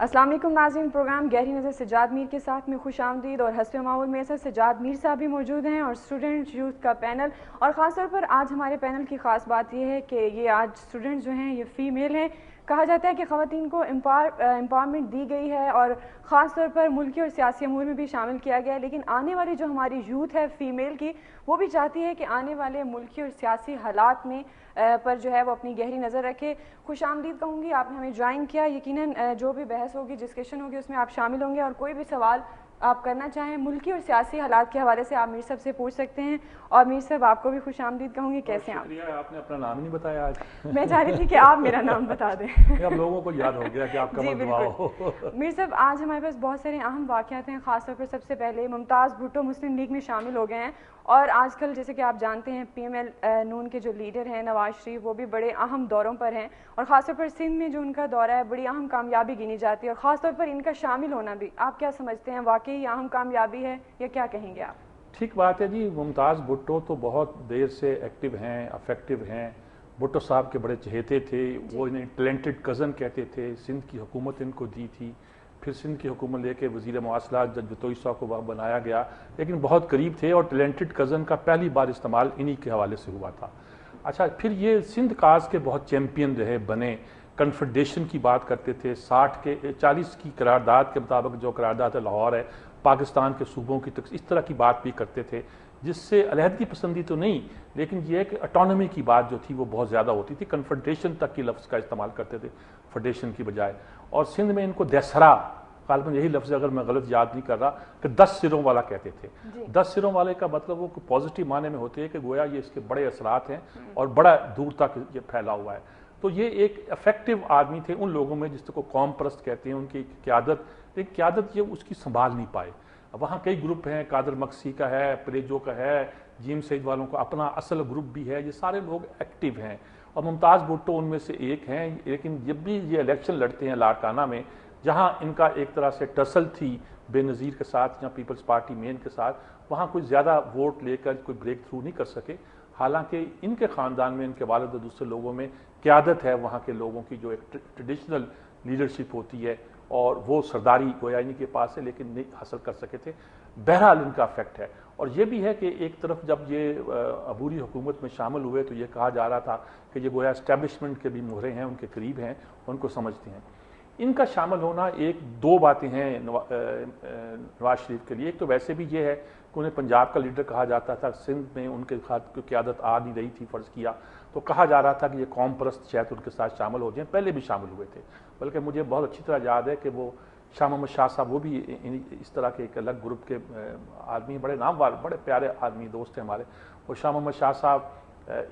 अस्सलाम वालेकुम नाज़रीन, प्रोग्राम गहरी नज़र सज्जाद मीर के साथ में खुश आमदीद। और हस्ब मामूल में सर सज्जाद मीर साहब भी मौजूद हैं और स्टूडेंट यूथ का पैनल। और ख़ास तौर पर आज हमारे पैनल की ख़ास बात यह है कि ये आज स्टूडेंट जो हैं ये फ़ीमेल हैं। कहा जाता है कि ख़वातीन को एम्पावरमेंट दी गई है और ख़ास तौर पर मुल्की और सियासी अमूर में भी शामिल किया गया है, लेकिन आने वाली जो हमारी यूथ है फ़ीमेल की, वो भी चाहती है कि आने वाले मुल्की और सियासी हालात में पर जो है वो अपनी गहरी नज़र रखे। खुश आमदीद कहूँगी, आपने हमें ज्वाइन किया। यकीनन जो भी बहस होगी, डिस्कशन होगी, उसमें आप शामिल होंगे और कोई भी सवाल आप करना चाहें मुल्की और सियासी हालात के हवाले से आप मीर साहब से पूछ सकते हैं। और मीर साहब आपको भी खुश आमदीद कहूँगी, कैसे हैं आप? आपने अपना नाम ही नहीं बताया आज। मैं चाह रही थी कि आप मेरा नाम बता दें। अब लोगों को याद हो गया कि आप कमल दुआ हो। मीर साहब, आज हमारे पास बहुत सारे अहम वाक़यात हैं। ख़ासतौर पर सबसे पहले मुमताज़ भुट्टो मुस्लिम लीग में शामिल हो गए हैं और आजकल जैसे कि आप जानते हैं PML नून के जो लीडर हैं नवाज शरीफ, वो भी बड़े अहम दौरों पर हैं और ख़ासतौर पर सिंध में जो उनका दौरा है बड़ी अहम कामयाबी गिनी जाती है और ख़ासतौर पर इनका शामिल होना भी, आप क्या समझते हैं, वाकई अहम कामयाबी है या क्या कहेंगे आप? ठीक बात है जी। मुमताज़ भुट्टो तो बहुत देर से एक्टिव हैं, अफेक्टिव हैं। भुट्टो साहब के बड़े चहेते थे, वो इन्हें टैलेंटेड कज़न कहते थे। सिंध की हुकूमत इनको दी थी, फिर सिंध की हुकूमत लेके वज़ीर मवासलात जब जतोई साहब को वहाँ बनाया गया, लेकिन बहुत करीब थे और टैलेंटेड कज़न का पहली बार इस्तेमाल इन्हीं के हवाले से हुआ था। अच्छा, फिर ये सिंध काज के बहुत चैम्पियन रहे, बने। कन्फेडरेशन की बात करते थे, 40 की करारदाद के मुताबिक जो करारदाद लाहौर है, पाकिस्तान के सूबों की इस तरह की बात भी करते थे, जिससे अलहदगी पसंदी तो नहीं, लेकिन ये कि ऑटोनॉमी की बात जो थी वो बहुत ज़्यादा होती थी। कन्फेडरेशन तक की लफ्ज़ का इस्तेमाल करते थे फेडरेशन की बजाय। और सिंध में इनको देसरा, गालिबन यही लफ्ज़ अगर मैं गलत याद नहीं कर रहा, कि 10 सिरों वाला कहते थे। 10 सिरों वाले का मतलब वो पॉजिटिव माने में होते हैं कि गोया ये इसके बड़े असरात हैं और बड़ा दूर तक ये फैला हुआ है। तो ये एक इफेक्टिव आदमी थे उन लोगों में जिसको कौम परस्त कहते हैं, उनकी क़यादत, लेकिन क़यादत ये उसकी संभाल नहीं पाए। वहाँ कई ग्रुप हैं, कादर मक्सी का है, परेजो का है, जीम सईद वालों का अपना असल ग्रुप भी है, ये सारे लोग एक्टिव हैं और मुमताज़ भुट्टो उनमें से एक हैं। लेकिन जब भी ये इलेक्शन लड़ते हैं लाड़काना में, जहाँ इनका एक तरह से टसल थी बेनज़ीर के साथ या पीपल्स पार्टी मेन के साथ, वहाँ कोई ज़्यादा वोट लेकर कोई ब्रेक थ्रू नहीं कर सके। हालांकि इनके ख़ानदान में, इनके वालिद और दूसरे लोगों में क़यादत है वहाँ के लोगों की, जो एक ट्रेडिशनल लीडरशिप होती है, और वो सरदारी गोया इन्हीं के पास है लेकिन नहीं हासिल कर सके थे। बहरहाल इनका इफेक्ट है। और ये भी है कि एक तरफ जब ये अबूरी हुकूमत में शामिल हुए तो ये कहा जा रहा था कि ये गोया इस्टेब्लिशमेंट के भी मोहरे हैं, उनके करीब हैं, उनको समझते हैं। इनका शामिल होना, एक दो बातें हैं नवाज शरीफ के लिए। एक तो वैसे भी ये है कि उन्हें पंजाब का लीडर कहा जाता था, सिंध में उनके क़यादत आ नहीं रही थी, फ़र्ज़ किया तो कहा जा रहा था कि ये कौम परस्त शायद उनके साथ शामिल हो जाएं। पहले भी शामिल हुए थे, बल्कि मुझे बहुत अच्छी तरह याद है कि वो शाह मोहम्मद शाह साहब, वो भी इस तरह के एक अलग ग्रुप के आदमी, बड़े नामवार, बड़े प्यारे आदमी, दोस्त हैं हमारे। और शाह मोहम्मद शाह साहब,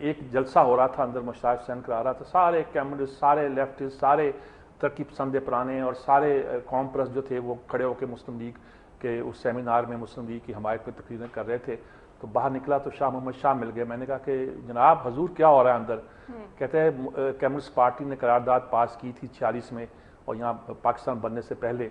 एक जलसा हो रहा था अंदर, मुश्ताक हुसैन करा रहा था, सारे कम्युनिस्ट, सारे लेफ्टिस्ट, सारे तरक्की पसंद पुराने और सारे कौम परस्त जो थे वो खड़े होकर मुस्लिम लीग के उस सेमिनार में मुस्लिम लीग की हमायत में तकरीरें कर रहे थे। तो बाहर निकला तो शाह मोहम्मद शाह मिल गए। मैंने कहा कि जनाब हजूर क्या हो रहा है अंदर? कहते हैं कम्युनिस्ट पार्टी ने करारदाद पास की थी 46 में और यहाँ पाकिस्तान बनने से पहले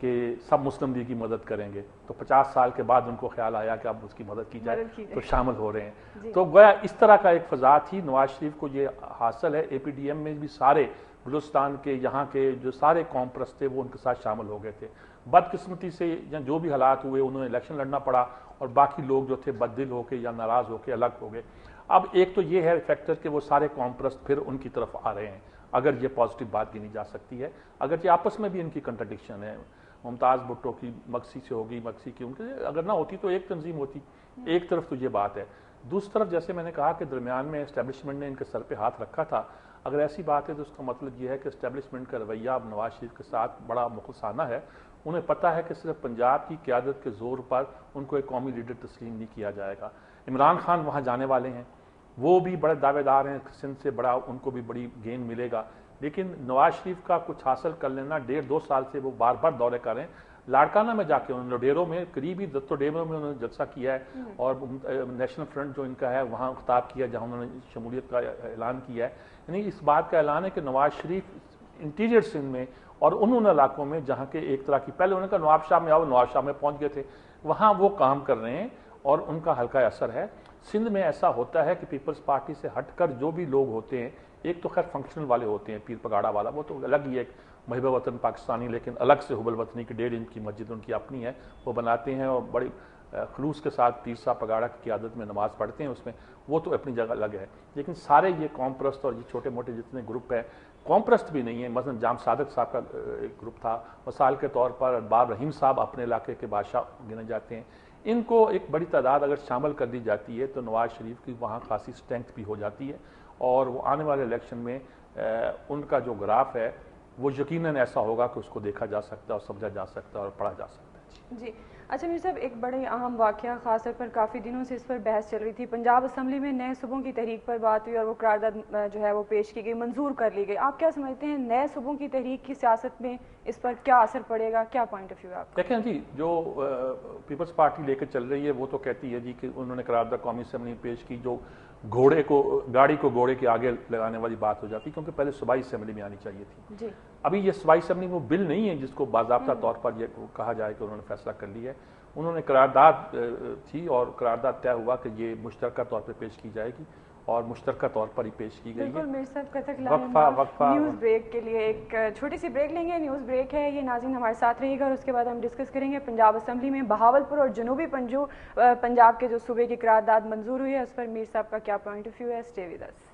कि सब मुस्लिम लीग की मदद करेंगे। तो 50 साल के बाद उनको ख्याल आया कि अब उसकी मदद की जाए, तो शामिल हो रहे हैं। तो गोया इस तरह का एक फ़ज़ा थी। नवाज शरीफ को ये हासिल है। APDM में भी सारे बलूचिस्तान के, यहाँ के जो सारे कौम परस्त थे वो उनके साथ शामिल हो गए थे। बदकिस्मती से या जो भी हालात हुए, उन्होंने इलेक्शन लड़ना पड़ा और बाकी लोग जो थे बददिल होके या नाराज़ होके अलग हो गए। अब एक तो ये है फैक्टर कि वो सारे कौम परस्त फिर उनकी तरफ आ रहे हैं, अगर ये पॉजिटिव बात गिनी जा सकती है। अगर ये आपस में भी इनकी कंट्रडिक्शन है, मुमताज़ भुट्टो की मक्सी से होगी, मक्सी की उनके, अगर ना होती तो एक तंजीम होती। एक तरफ तो ये बात है। दूसरी तरफ जैसे मैंने कहा कि दरमियान में इस्टेब्लिशमेंट ने इनके सर पे हाथ रखा था। अगर ऐसी बात है तो उसका मतलब ये है कि इस्टेब्लिशमेंट का रवैया अब नवाज शरीफ के साथ बड़ा मुखलसाना है। उन्हें पता है कि सिर्फ पंजाब की क़यादत के ज़ोर पर उनको एक कौमी लीडर तस्लीम नहीं किया जाएगा। इमरान खान वहाँ जाने वाले हैं, वो भी बड़े दावेदार हैं, सिंध से बड़ा उनको भी बड़ी गेन मिलेगा। लेकिन नवाज शरीफ का कुछ हासिल कर लेना, 1.5-2 साल से वो बार बार दौरे कर रहे हैं। लाड़काना में जाके उन्होंने डेरों में, करीबी डेरों में उन्होंने जलसा किया है और नेशनल फ्रंट जो इनका है वहाँ खिताब किया जहाँ उन्होंने शमूलियत का ऐलान किया है। यानी इस बात का ऐलान है कि नवाज शरीफ इंटीरियर सिंध में और उन इलाकों में जहाँ के एक तरह की, पहले उन्होंने कहा नवाब शाह में आओ, नवाब शाह में पहुँच गए थे, वहाँ वो काम कर रहे हैं और उनका हल्का असर है। सिंध में ऐसा होता है कि पीपल्स पार्टी से हटकर जो भी लोग होते हैं ایک تو خیر فنکشنل والے ہوتے ہیں، پیر پگاڑا والا وہ تو الگ ہی ایک محب وطن پاکستانی، لیکن الگ سے حب الوطنی کی 1.5 انچ کی مسجد ان کی اپنی ہے، وہ بناتے ہیں اور بڑی خلوص کے ساتھ پیر صاحب پگاڑا کی قیادت میں نماز پڑھتے ہیں، اس میں وہ تو اپنی جگہ الگ ہے۔ لیکن سارے یہ قوم پرست اور یہ چھوٹے موٹے جتنے گروپ ہیں، قوم پرست بھی نہیں ہیں، مثلا جام صادق صاحب کا ایک گروپ تھا، مثال کے طور پر باب رحیم صاحب اپنے علاقے کے بادشاہ گنے جاتے ہیں، ان کو ایک بڑی تعداد اگر شامل کر دی جاتی ہے تو نواز شریف کی وہاں خاصی اسٹرینتھ بھی ہو جاتی ہے، اور وہ آنے والے الیکشن میں ان کا جو گراف ہے وہ یقیناً ایسا ہوگا کہ اس کو دیکھا جا سکتا ہے اور سمجھا جا سکتا ہے اور پڑھا جا سکتا ہے۔ جی اچھا میر صاحب، ایک بڑے اہم واقعہ خاص طور پر کافی دنوں سے اس پر بحث چل رہی تھی، پنجاب اسمبلی میں نئے صوبوں کی تحریک پر بات ہوئی اور وہ قرارداد جو ہے وہ پیش کی گئی، منظور کر لی گئی۔ آپ کیا سمجھتے ہیں نئے صوبوں کی تحریک کی سیاست میں اس پر کیا اثر پڑے گا، کیا پوائنٹ آف ویو ہے آپ کا؟ دیکھیں جی، جو پیپلز پارٹی لے کے چل رہی ہے وہ تو کہتی ہے جی کہ انہوں نے قرارداد قومی اسمبلی میں پیش کی، جو گاڑی کو گھوڑے کے آگے لگانے والی بات ہو جاتی، کیونکہ پہلے صوبائی اسمبلی میں آنی چاہیے تھی۔ جی ابھی یہ صوبائی اسمبلی وہ بل نہیں ہے جس کو باضابطہ طور پر یہ کہا جائے کہ انہوں نے فیصلہ کر لیا ہے، انہوں نے قرارداد تھی اور قرارداد طے ہوا کہ یہ مشترکہ طور پر پیش کی جائے گی اور مشترکہ طور پر ہی پیش کی گئی ہے۔ بالکل میر صاحب، کتھک وقفہ نیوز بریک کے لیے ایک چھوٹی سی بریک لیں گے، نیوز بریک ہے یہ، ناظرین ہمارے ساتھ رہیے گا اور اس کے بعد ہم ڈسکس کریں گے پنجاب اسمبلی میں بہاولپور اور جنوبی پنجاب کے جو صوبے کی قرارداد منظور ہوئی ہے اس پر میر صاحب کا کیا پوائنٹ آف ویو ہے۔ Stay with us.